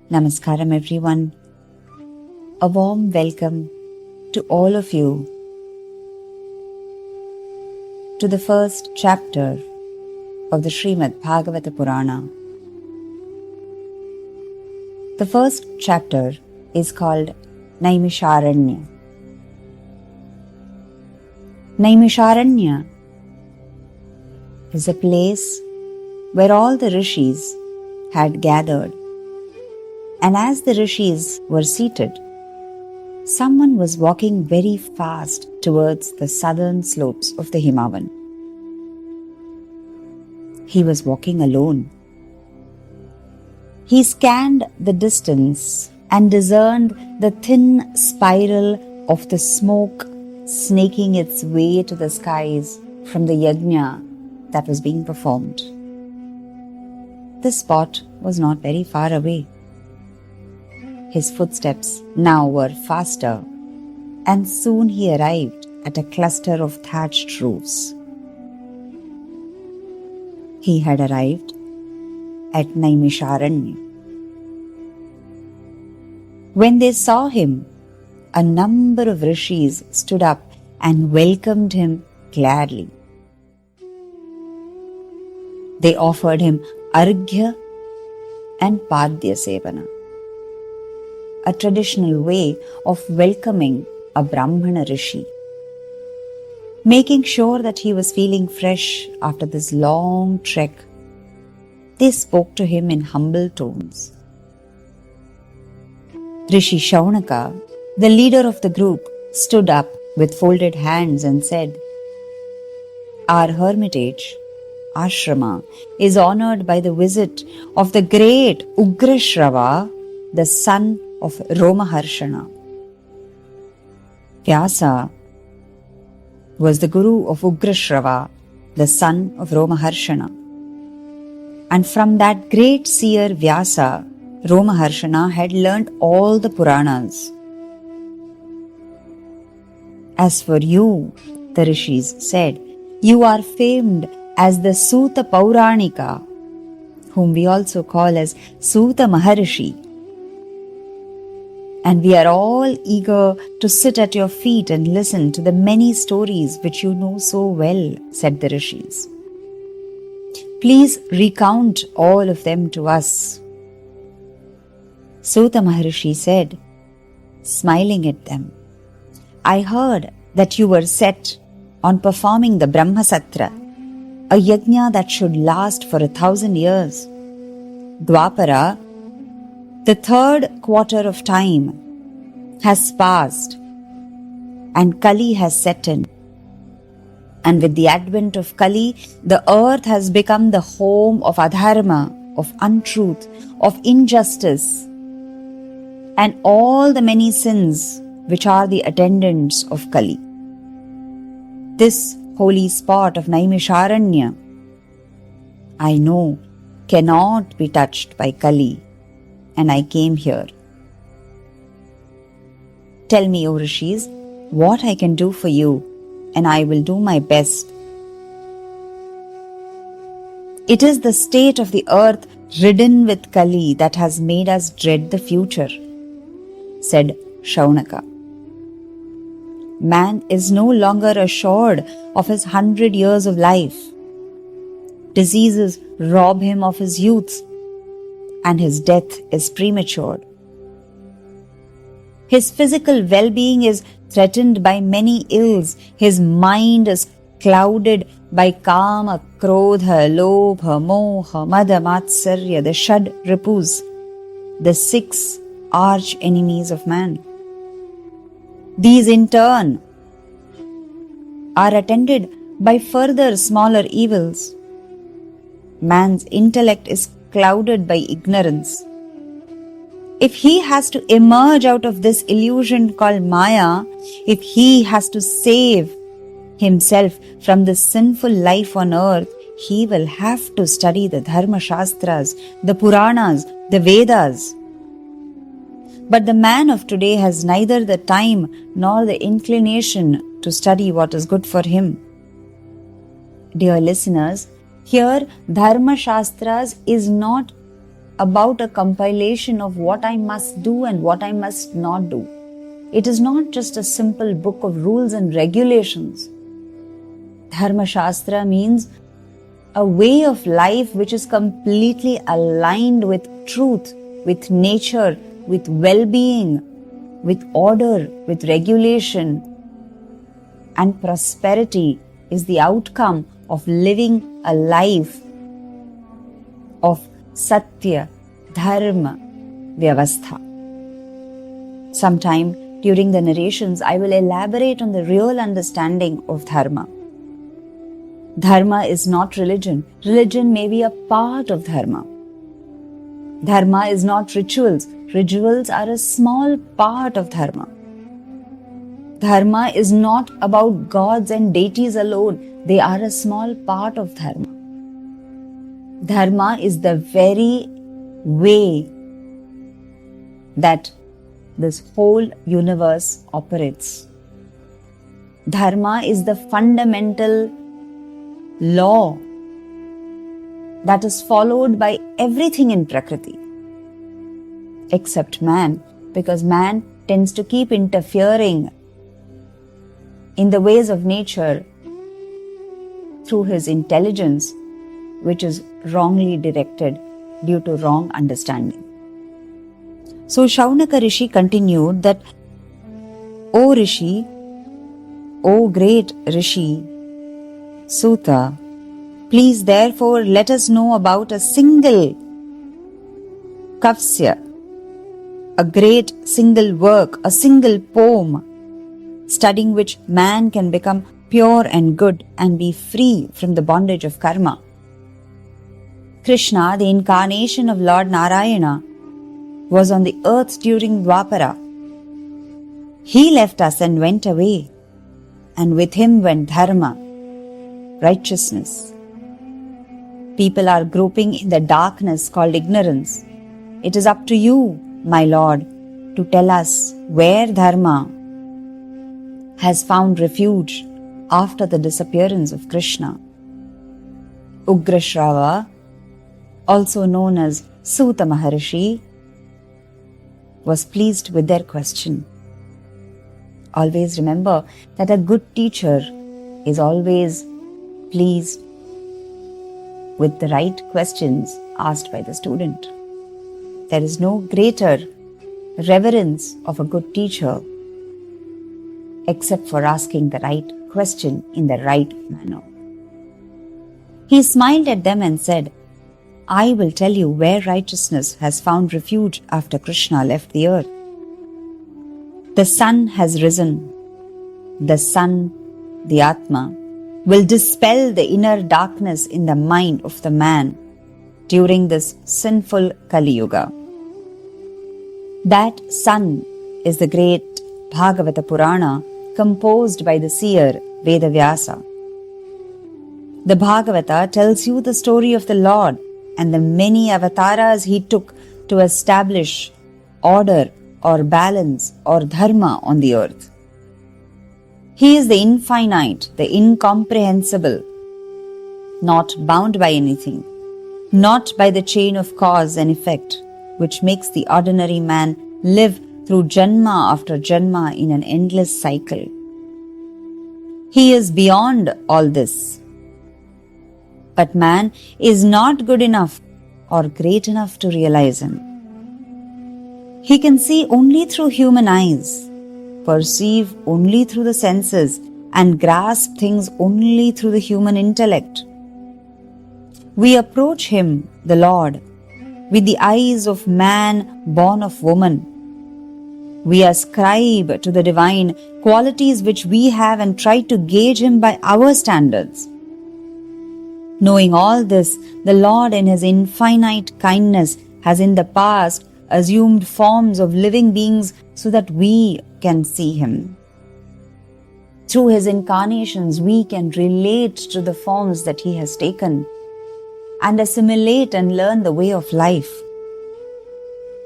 Namaskaram everyone. A warm welcome to all of you to the first chapter of the Srimad Bhagavata Purana. The first chapter is called Naimisharanya. Naimisharanya is a place where all the rishis had gathered, and as the rishis were seated, someone was walking very fast towards the southern slopes of the Himavan. He was walking alone. He scanned the distance and discerned the thin spiral of the smoke snaking its way to the skies from the yajna that was being performed. The spot was not very far away. His footsteps now were faster, and soon he arrived at a cluster of thatched roofs. He had arrived at Naimisharanya. When they saw him, a number of rishis stood up and welcomed him gladly. They offered him Arghya and Padya Sevana, a traditional way of welcoming a Brahmana rishi. Making sure that he was feeling fresh after this long trek, they spoke to him in humble tones. Rishi Shaunaka, the leader of the group, stood up with folded hands and said, "Our hermitage, Ashrama, is honored by the visit of the great Ugrashrava, the son of Romaharshana. Vyasa was the guru of Ugrashrava, the son of Romaharshana. And from that great seer Vyasa, Romaharshana had learnt all the Puranas. As for you," the rishis said, "you are famed as the Suta Pauranika, whom we also call as Suta Maharishi. And we are all eager to sit at your feet and listen to the many stories which you know so well," said the rishis. "Please recount all of them to us." Suta Maharishi said, smiling at them, "I heard that you were set on performing the Brahmasatra, a yajna that should last for 1,000 years. Dwapara, the third quarter of time, has passed and Kali has set in. And with the advent of Kali, the earth has become the home of adharma, of untruth, of injustice, and all the many sins which are the attendants of Kali. This holy spot of Naimisharanya, I know, cannot be touched by Kali, and I came here. Tell me, O rishis, what I can do for you, and I will do my best. It is the state of the earth ridden with Kali that has made us dread the future," said Shaunaka. "Man is no longer assured of his 100 years of life. Diseases rob him of his youth, and his death is premature. His physical well-being is threatened by many ills. His mind is clouded by Kama, Krodha, Lobha, Moha, Mada, Matsarya, the Shad Ripus, the 6 arch enemies of man. These in turn are attended by further smaller evils. Man's intellect is clouded by ignorance. If he has to emerge out of this illusion called Maya, if he has to save himself from the sinful life on earth, he will have to study the Dharma Shastras, the Puranas, the Vedas. But the man of today has neither the time nor the inclination to study what is good for him. Dear listeners, here Dharma Shastras is not about a compilation of what I must do and what I must not do. It is not just a simple book of rules and regulations. Dharma Shastra means a way of life which is completely aligned with truth, with nature, with well-being, with order, with regulation. And prosperity is the outcome of living a life of Satya, Dharma, Vyavastha. Sometime during the narrations, I will elaborate on the real understanding of Dharma. Dharma is not religion. Religion may be a part of Dharma. Dharma is not rituals. Rituals are a small part of Dharma. Dharma is not about gods and deities alone. They are a small part of Dharma. Dharma is the very way that this whole universe operates. Dharma is the fundamental law that is followed by everything in Prakriti, except man, because man tends to keep interfering in the ways of nature through his intelligence, which is wrongly directed due to wrong understanding. So Shaunaka Rishi continued that, O Rishi, O great Rishi, Suta, please therefore let us know about a single kavsya, a great single work, a single poem, studying which man can become pure and good and be free from the bondage of karma. Krishna, the incarnation of Lord Narayana, was on the earth during Dwapara. He left us and went away, and with him went Dharma, righteousness. People are groping in the darkness called ignorance. It is up to you, my Lord, to tell us where Dharma has found refuge after the disappearance of Krishna. Ugrashrava, also known as Suta Maharishi, was pleased with their question. Always remember that a good teacher is always pleased with the right questions asked by the student. There is no greater reverence of a good teacher except for asking the right question in the right manner. He smiled at them and said, I will tell you where righteousness has found refuge after Krishna left the earth. The sun has risen. The sun, the Atma, will dispel the inner darkness in the mind of the man during this sinful Kali Yuga. That sun is the great Bhagavata Purana composed by the seer Vedavyasa. The Bhagavata tells you the story of the Lord and the many avatars he took to establish order or balance or dharma on the earth. He is the infinite, the incomprehensible, not bound by anything, not by the chain of cause and effect, which makes the ordinary man live through janma after janma in an endless cycle. He is beyond all this. But man is not good enough or great enough to realize him. He can see only through human eyes, perceive only through the senses, and grasp things only through the human intellect. We approach him, the Lord, with the eyes of man born of woman. We ascribe to the divine qualities which we have and try to gauge him by our standards. Knowing all this, the Lord in his infinite kindness has in the past assumed forms of living beings so that we can see him. Through his incarnations, we can relate to the forms that he has taken and assimilate and learn the way of life.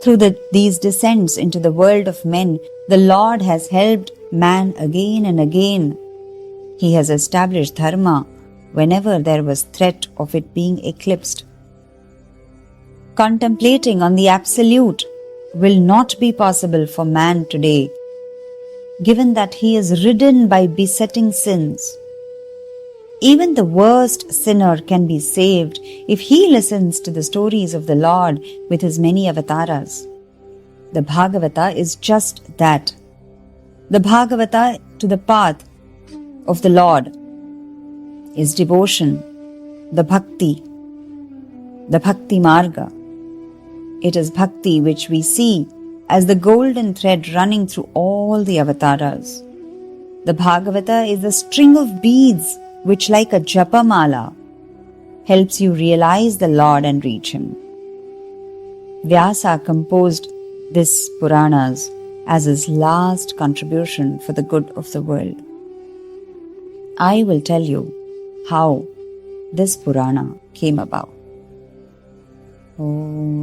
Through these descents into the world of men, the Lord has helped man again and again. He has established dharma whenever there was threat of it being eclipsed. contemplating on the Absolute will not be possible for man today, given that he is ridden by besetting sins. Even the worst sinner can be saved if he listens to the stories of the Lord with his many avatars. The Bhagavata is just that. The Bhagavata to the path of the Lord is devotion, the Bhakti Marga. It is Bhakti which we see as the golden thread running through all the avatars. The Bhagavata is a string of beads which, like a japamala, helps you realize the Lord and reach Him. Vyasa composed this Puranas as his last contribution for the good of the world. I will tell you how this Purana came about. Om